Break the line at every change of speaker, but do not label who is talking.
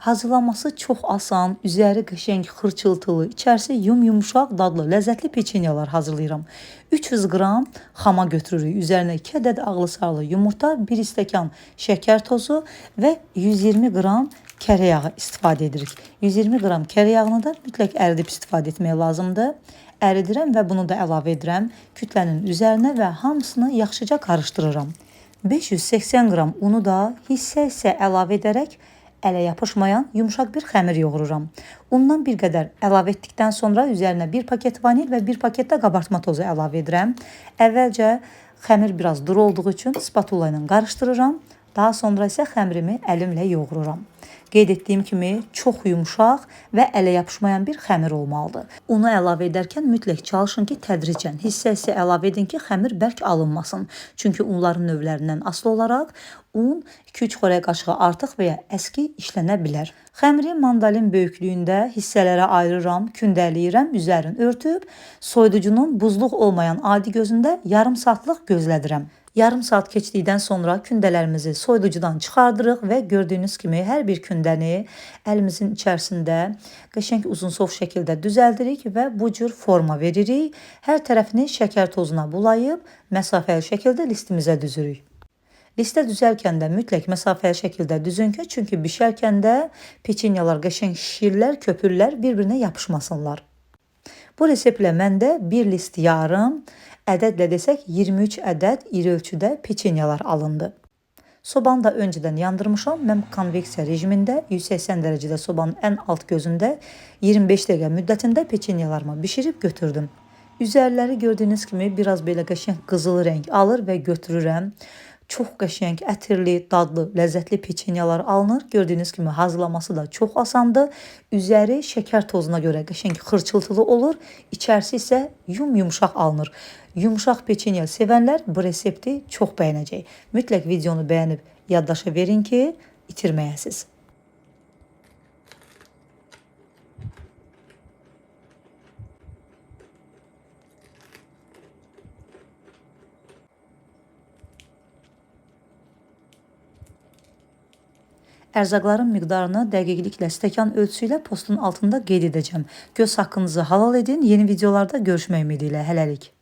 Hazırlanması çox asan, üzəri qəşəng xırçıltılı, içərisi yumuşaq, dadlı, ləzzətli peçenyalar hazırlayıram. 300 qram xama götürürük. Üzərinə 2 ədəd ağlı sarılı yumurta, 1 stəkan şəkər tozu və 120 qram kərə yağı istifadə edirik. 120 qram kərə yağını da mütləq əridib istifadə etmək lazımdır. Əridirəm və bunu da əlavə edirəm kütlənin üzərinə və hamısını yaxşıca qarışdırıram. 580 qram unu da hissə-hissə əlavə edərək ələ yapışmayan yumuşaq bir xəmir yoğururam. Undan bir qədər əlavə etdikdən sonra üzərinə 1 paket vanil və 1 paket də qabartma tozu əlavə edirəm. Əvvəlcə xəmir biraz duru olduğu üçün spatula ilə qarışdırıram. Daha sonra isə xəmirimi əlimlə yoğururam. Qeyd etdiyim kimi çox yumuşaq və ələ yapışmayan bir xəmir olmalıdır. Unu əlavə edərkən mütləq çalışın ki, tədricən hissə-hissə əlavə edin ki, xəmir bərk alınmasın. Çünki unların növlərindən asılı olaraq un 2-3 xörək qaşığı artıq və ya əski işlənə bilər. Xəmiri mandalin böyüklüyündə hissələrə ayırıram, kündələyirəm, üzərini örtüb soyuducunun buzluq olmayan adi gözündə yarım saatlıq gözlədirəm. Yarım saat keçdikdən sonra kündələrimizi soyuducudan çıxardırıq və gördüyünüz kimi hər bir kündəni əlimizin içərisində qəşəng uzunsov şəkildə düzəldirik və bu cür forma veririk. Hər tərəfini şəkər tozuna bulayıb məsafəli şəkildə listimizə düzürük. Listə düzərkən də mütləq məsafəli şəkildə düzün ki, çünki bişərkən də peçenyalar qəşəng şişirlər, köpürlər, bir-birinə yapışmasınlar. Bu reseptlə məndə 1 list yarım, ədədlə desək 23 ədəd iri ölçüdə peçenyalar alındı. Sobanı da öncədən yandırmışam. Mən konveksiya rejimində 180 dərəcədə sobanın ən alt gözündə 25 dəqiqə müddətində peçenyalarımı bişirib götürdüm. Üzərləri gördüyünüz kimi biraz belə qəşəng qızıl rəng alır və götürürəm. Çox qəşəng, ətirli, dadlı, ləzzətli peçenyalar alınır. Gördüyünüz kimi hazırlaması da çox asandır. Üzəri şəkər tozuna görə qəşəng xırçıltılı olur. İçərisi isə yumuşaq alınır. Yumuşaq peçenya sevənlər bu resepti çox bəyənəcək. Mütləq videonu bəyənib yaddaşa verin ki, itirməyəsiniz. Ərzaqların miqdarını dəqiqliklə stəkan ölçüsü ilə postun altında qeyd edəcəm. Göz haqqınızı halal edin. Yeni videolarda görüşmək ümidi ilə. Hələlik.